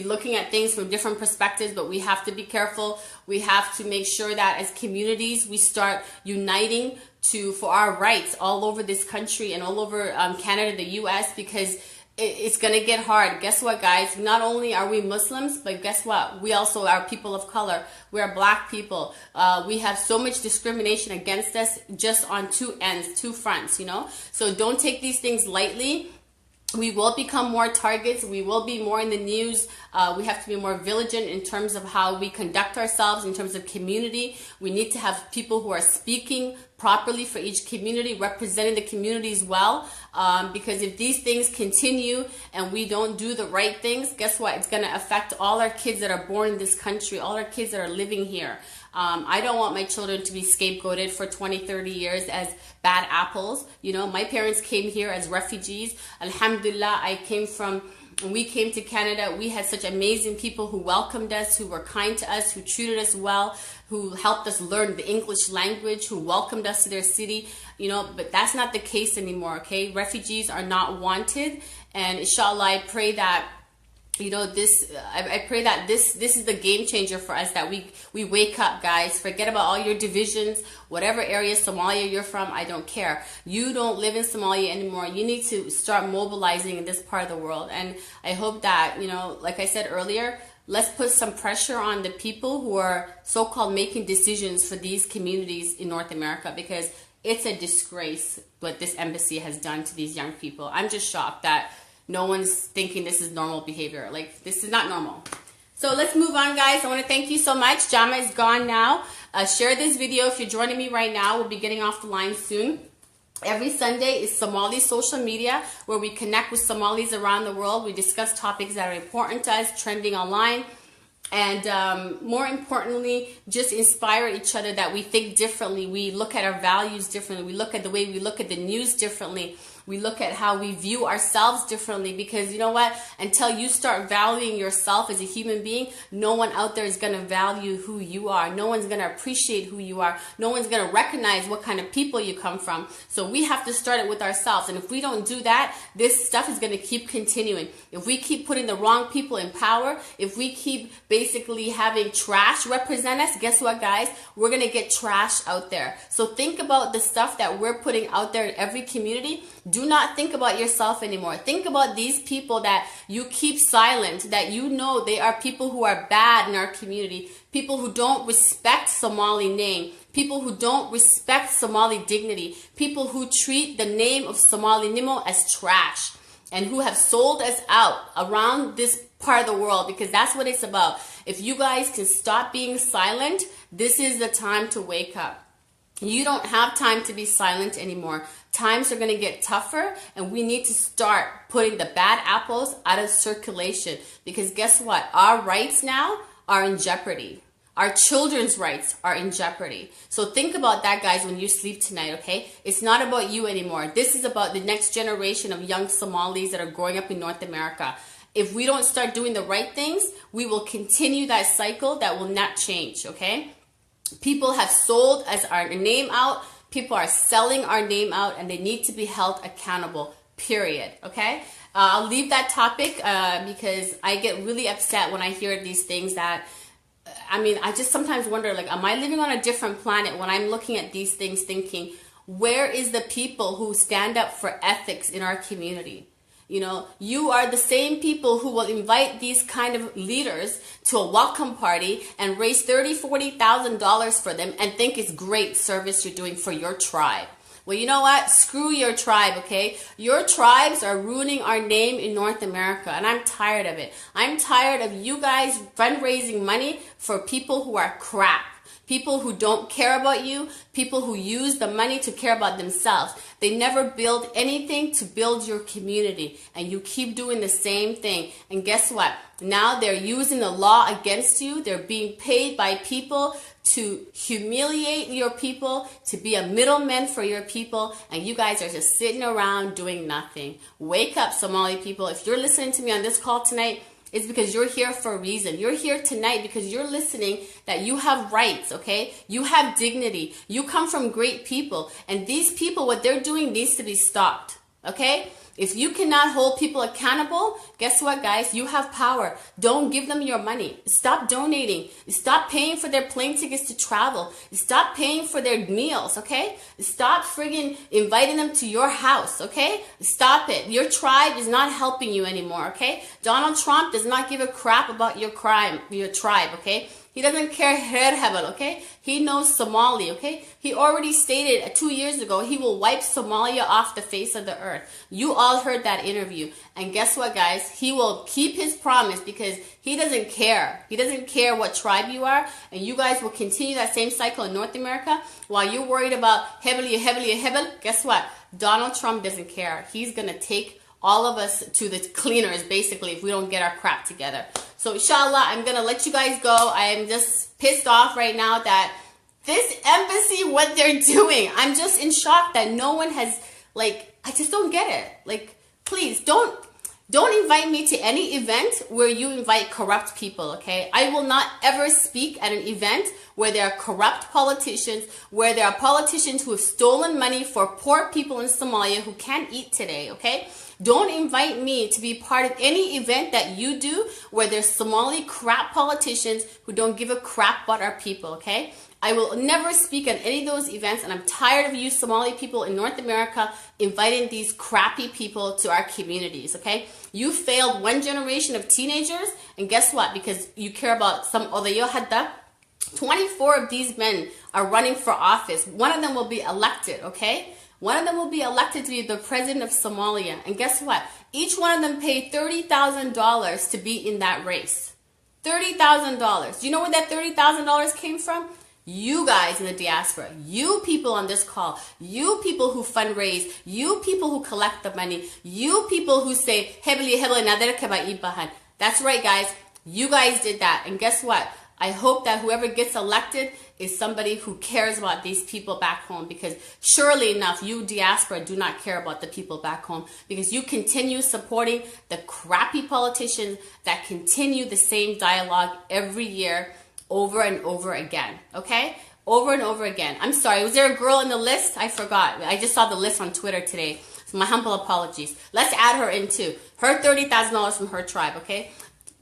looking at things from different perspectives, but we have to be careful. We have to make sure that as communities, we start uniting for our rights all over this country and all over Canada, the US, because it's going to get hard. Guess what, guys? Not only are we Muslims, but guess what? We also are people of color. We are black people. We have so much discrimination against us just on two ends, two fronts, you know? So don't take these things lightly. We will become more targets. We will be more in the news. We have to be more vigilant in terms of how we conduct ourselves, in terms of community. We need to have people who are speaking properly for each community, representing the communities well. Because if these things continue and we don't do the right things, guess what? It's going to affect all our kids that are born in this country, all our kids that are living here. I don't want my children to be scapegoated for 20, 30 years as bad apples. You know, my parents came here as refugees. Alhamdulillah, we came to Canada. We had such amazing people who welcomed us, who were kind to us, who treated us well, who helped us learn the English language, who welcomed us to their city, you know, but that's not the case anymore, okay? Refugees are not wanted, and inshallah, I pray that, you know, I pray that this is the game changer for us, that we wake up, guys. Forget about all your divisions, whatever area Somalia you're from, I don't care. You don't live in Somalia anymore. You need to start mobilizing in this part of the world. And I hope that, you know, like I said earlier, let's put some pressure on the people who are so-called making decisions for these communities in North America, because it's a disgrace what this embassy has done to these young people. I'm just shocked that no one's thinking this is normal behavior. Like, this is not normal. So let's move on, guys. I want to thank you so much. Jama is gone now. Share this video if you're joining me right now. We'll be getting off the line soon. Every Sunday is Somali social media, where we connect with Somalis around the world. We discuss topics that are important to us, trending online. And more importantly, just inspire each other that we think differently. We look at our values differently. We look at the way we look at the news differently. We look at how we view ourselves differently, because you know what? Until you start valuing yourself as a human being, no one out there is going to value who you are. No one's going to appreciate who you are. No one's going to recognize what kind of people you come from. So we have to start it with ourselves. And if we don't do that, this stuff is going to keep continuing. If we keep putting the wrong people in power, if we keep basically having trash represent us, guess what, guys? We're going to get trash out there. So think about the stuff that we're putting out there in every community. Do not think about yourself anymore. Think about these people that you keep silent, that you know they are people who are bad in our community, people who don't respect Somali name, people who don't respect Somali dignity, people who treat the name of Somali Nimo as trash, and who have sold us out around this part of the world, because that's what it's about. If you guys can stop being silent, this is the time to wake up. You don't have time to be silent anymore. Times are going to get tougher, and we need to start putting the bad apples out of circulation, because guess what? Our rights now are in jeopardy. Our children's rights are in jeopardy. So think about that, guys, when you sleep tonight, okay? It's not about you anymore. This is about the next generation of young Somalis that are growing up in North America. If we don't start doing the right things, we will continue that cycle that will not change, okay? People have sold as our name out. People are selling our name out, and they need to be held accountable, period, okay? I'll leave that topic because I get really upset when I hear these things that, I mean, I just sometimes wonder, like, am I living on a different planet when I'm looking at these things thinking, where is the people who stand up for ethics in our community? You know, you are the same people who will invite these kind of leaders to a welcome party and raise $30,000-$40,000 for them and think it's great service you're doing for your tribe. Well, you know what? Screw your tribe, okay? Your tribes are ruining our name in North America, and I'm tired of it. I'm tired of you guys fundraising money for people who are crap. People who don't care about you, people who use the money to care about themselves. They never build anything to build your community, and you keep doing the same thing. And guess what? Now they're using the law against you. They're being paid by people to humiliate your people, to be a middleman for your people, and you guys are just sitting around doing nothing. Wake up, Somali people. If you're listening to me on this call tonight, it's because you're here for a reason. You're here tonight because you're listening that you have rights, okay? You have dignity. You come from great people. And these people, what they're doing needs to be stopped, okay? If you cannot hold people accountable, guess what, guys? You have power. Don't give them your money. Stop donating. Stop paying for their plane tickets to travel. Stop paying for their meals, okay? Stop friggin' inviting them to your house, okay? Stop it. Your tribe is not helping you anymore, okay? Donald Trump does not give a crap about your tribe, okay? He doesn't care, okay? He knows Somali, okay? He already stated 2 years ago he will wipe Somalia off the face of the earth. You all heard that interview. And guess what, guys? He will keep his promise because he doesn't care. He doesn't care what tribe you are. And you guys will continue that same cycle in North America while you're worried about Hebel. Guess what? Donald Trump doesn't care. He's going to take all of us to the cleaners, basically, if we don't get our crap together. So, inshallah, I'm going to let you guys go. I am just pissed off right now that this embassy, what they're doing, I'm just in shock that no one has, like, I just don't get it. Like, please, don't invite me to any event where you invite corrupt people, okay? I will not ever speak at an event where there are corrupt politicians, where there are politicians who have stolen money for poor people in Somalia who can't eat today, okay? Don't invite me to be part of any event that you do where there's Somali crap politicians who don't give a crap about our people, okay? I will never speak at any of those events, and I'm tired of you Somali people in North America inviting these crappy people to our communities, okay? You failed one generation of teenagers, and guess what? Because you care about some odayo hadda, 24 of these men are running for office. One of them will be elected, okay? One of them will be elected to be the president of Somalia. And guess what? Each one of them paid $30,000 to be in that race. $30,000. Do you know where that $30,000 came from? You guys in the diaspora, you people on this call, you people who fundraise, you people who collect the money, you people who say, that's right, guys. You guys did that. And guess what? I hope that whoever gets elected is somebody who cares about these people back home, because surely enough, you diaspora do not care about the people back home, because you continue supporting the crappy politicians that continue the same dialogue every year over and over again, okay? Over and over again. I'm sorry, was there a girl in the list? I forgot. I just saw the list on Twitter today. So my humble apologies. Let's add her in too. Her $30,000 from her tribe, okay?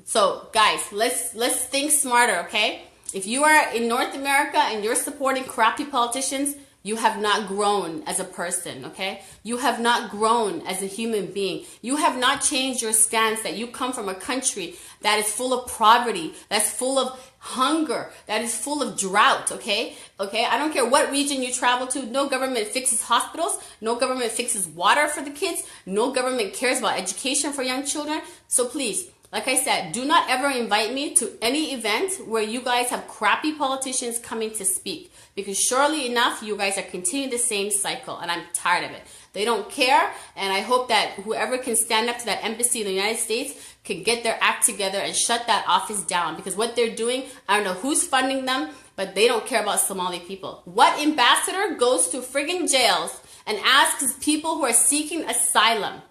So guys, let's think smarter, okay? If you are in North America and you're supporting crappy politicians, you have not grown as a person, okay? You have not grown as a human being. You have not changed your stance that you come from a country that is full of poverty, that's full of hunger, that is full of drought, okay? Okay, I don't care what region you travel to. No government fixes hospitals. No government fixes water for the kids. No government cares about education for young children. So please, like I said, do not ever invite me to any event where you guys have crappy politicians coming to speak, because surely enough, you guys are continuing the same cycle, and I'm tired of it. They don't care, and I hope that whoever can stand up to that embassy in the United States can get their act together and shut that office down, because what they're doing, I don't know who's funding them, but they don't care about Somali people. What ambassador goes to friggin' jails and asks people who are seeking asylum,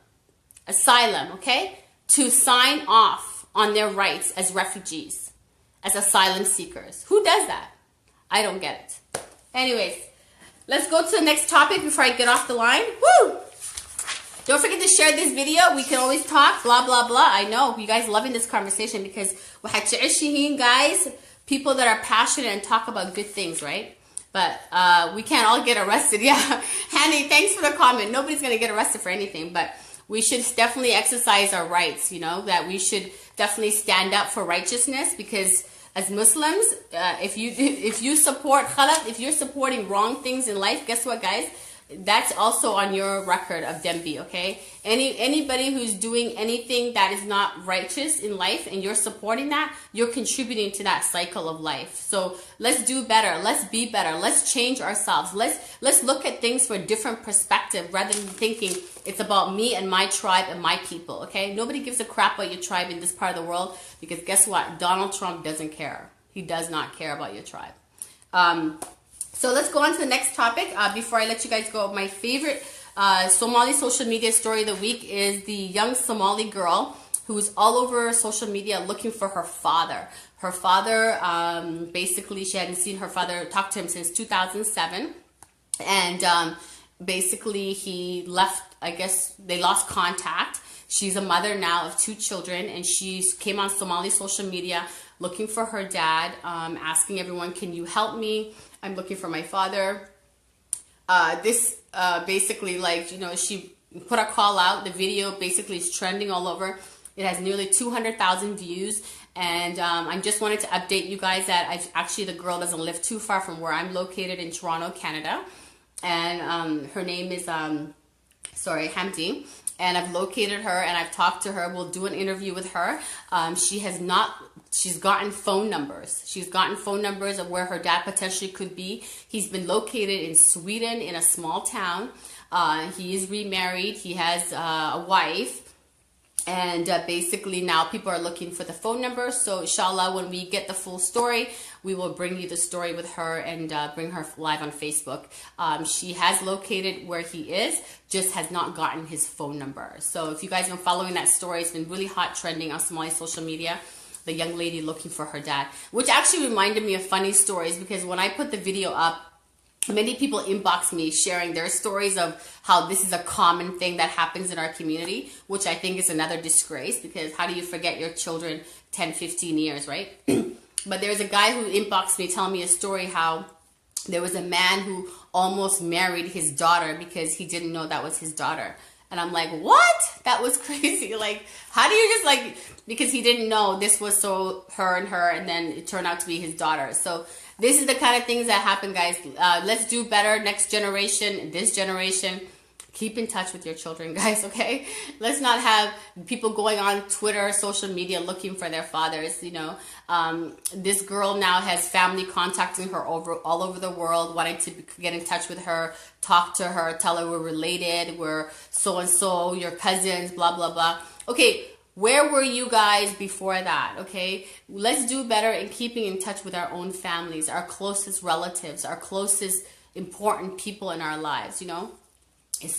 okay, to sign off on their rights as refugees, as asylum seekers? Who does that? I don't get it. Anyways, let's go to the next topic before I get off the line. Woo! Don't forget to share this video. We can always talk, blah, blah, blah. I know you guys loving this conversation because guys, people that are passionate and talk about good things, right? But we can't all get arrested. Yeah. Hanny, thanks for the comment. Nobody's going to get arrested for anything, but we should definitely exercise our rights, you know, that we should definitely stand up for righteousness, because as Muslims, if you support khalat, if you're supporting wrong things in life, guess what, guys? That's also on your record of Dembi, okay? Anybody who's doing anything that is not righteous in life and you're supporting that, you're contributing to that cycle of life. So let's do better. Let's be better. Let's change ourselves. Let's look at things from a different perspective rather than thinking it's about me and my tribe and my people, okay? Nobody gives a crap about your tribe in this part of the world, because guess what? Donald Trump doesn't care. He does not care about your tribe. So let's go on to the next topic. Before I let you guys go, my favorite Somali social media story of the week is the young Somali girl who's all over social media looking for her father. Her father, basically, she hadn't seen her father, talk to him since 2007. And basically, he left, I guess they lost contact. She's a mother now of 2 children, and she came on Somali social media looking for her dad, asking everyone, can you help me? I'm looking for my father. This basically, like, you know, she put a call out. The video basically is trending all over. It has nearly 200,000 views. And I just wanted to update you guys that actually the girl doesn't live too far from where I'm located in Toronto, Canada. And her name is, Hamdi. And I've located her and I've talked to her. We'll do an interview with her. She's gotten phone numbers. She's gotten phone numbers of where her dad potentially could be. He's been located in Sweden in a small town. He is remarried. He has a wife. And basically now people are looking for the phone number. So inshallah, when we get the full story, we will bring you the story with her and bring her live on Facebook. She has located where he is, just has not gotten his phone number. So if you guys have been following that story, it's been really hot trending on Somali social media. The young lady looking for her dad, which actually reminded me of funny stories, because when I put the video up, many people inbox me sharing their stories of how this is a common thing that happens in our community, which I think is another disgrace, because how do you forget your children 10, 15 years, right? But there's a guy who inboxed me telling me a story how there was a man who almost married his daughter because he didn't know that was his daughter. And I'm like, what? That was crazy. Like, how do you just like, because he didn't know this was so her, and then it turned out to be his daughter. So this is the kind of things that happen, guys. Let's do better. Next generation, this generation, keep in touch with your children, guys, okay? Let's not have people going on Twitter, social media, looking for their fathers, you know. This girl now has family contacting her all over the world, wanting to get in touch with her, talk to her, tell her we're related, we're so-and-so, your cousins, blah, blah, blah. Okay, where were you guys before that, okay? Let's do better in keeping in touch with our own families, our closest relatives, our closest important people in our lives, you know?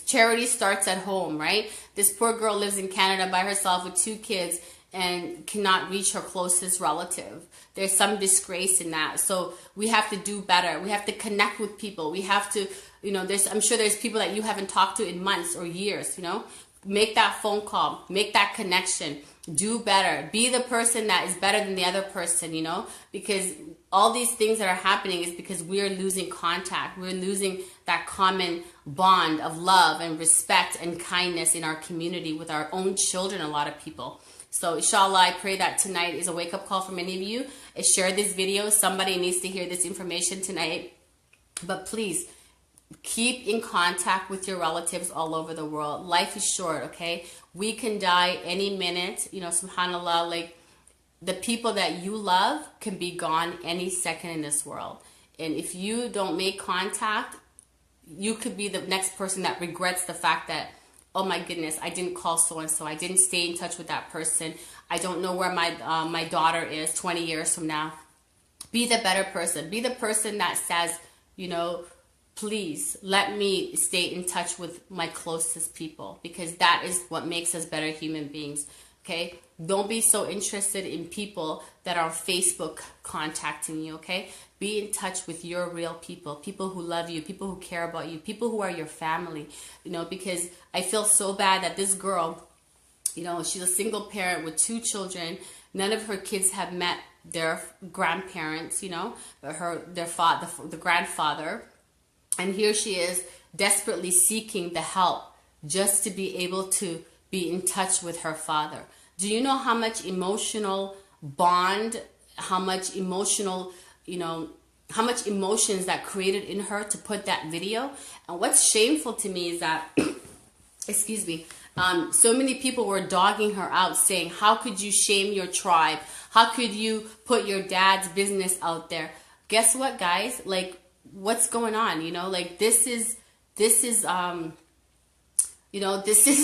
Charity starts at home, right? This poor girl lives in Canada by herself with 2 kids and cannot reach her closest relative. There's some disgrace in that. So we have to do better. We have to connect with people. We have to, you know, I'm sure there's people that you haven't talked to in months or years, you know? Make that phone call. Make that connection. Do better. Be the person that is better than the other person, you know? Because all these things that are happening is because we're losing contact. We're losing that common bond of love and respect and kindness in our community with our own children, a lot of people. So inshallah, I pray that tonight is a wake-up call for many of you. Share this video. Somebody needs to hear this information tonight. But please, keep in contact with your relatives all over the world. Life is short, okay? We can die any minute. You know, subhanAllah, like, the people that you love can be gone any second in this world. And if you don't make contact, you could be the next person that regrets the fact that, oh my goodness, I didn't call so-and-so. I didn't stay in touch with that person. I don't know where my daughter is 20 years from now. Be the better person. Be the person that says, you know, please let me stay in touch with my closest people, because that is what makes us better human beings. Okay? Don't be so interested in people that are on Facebook contacting you, okay? Be in touch with your real people, people who love you, people who care about you, people who are your family, you know, because I feel so bad that this girl, you know, she's a single parent with 2 children. None of her kids have met their grandparents, you know, the grandfather. And here she is desperately seeking the help just to be able to be in touch with her father. Do you know how much emotional bond, how much emotional, how much emotions that created in her to put that video? And what's shameful to me is that, excuse me, so many people were dogging her out, saying, how could you shame your tribe? How could you put your dad's business out there? Guess what, guys? Like, what's going on? Like, this is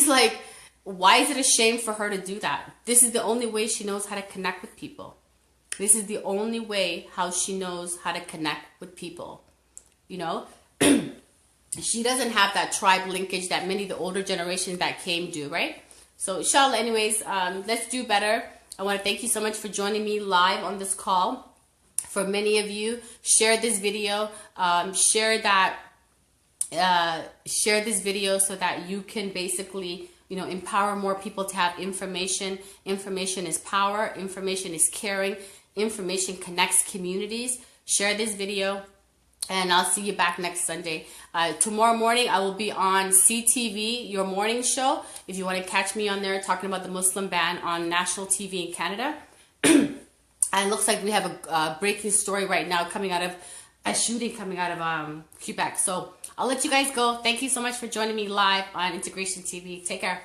like, why is it a shame for her to do that? This is the only way she knows how to connect with people. This is the only way how she knows how to connect with people. She doesn't have that tribe linkage that many of the older generations that came do, right? So, inshallah, anyways, let's do better. I want to thank you so much for joining me live on this call. For many of you, share this video. Share this video so that you can basically, empower more people to have information. Information is power. Information is caring. Information connects communities. Share this video. And I'll see you back next Sunday. Tomorrow morning, I will be on CTV, your morning show. If you want to catch me on there talking about the Muslim ban on national TV in Canada. And it looks like we have a breaking story right now coming out of a shooting coming out of Quebec. So I'll let you guys go. Thank you so much for joining me live on Integration TV. Take care.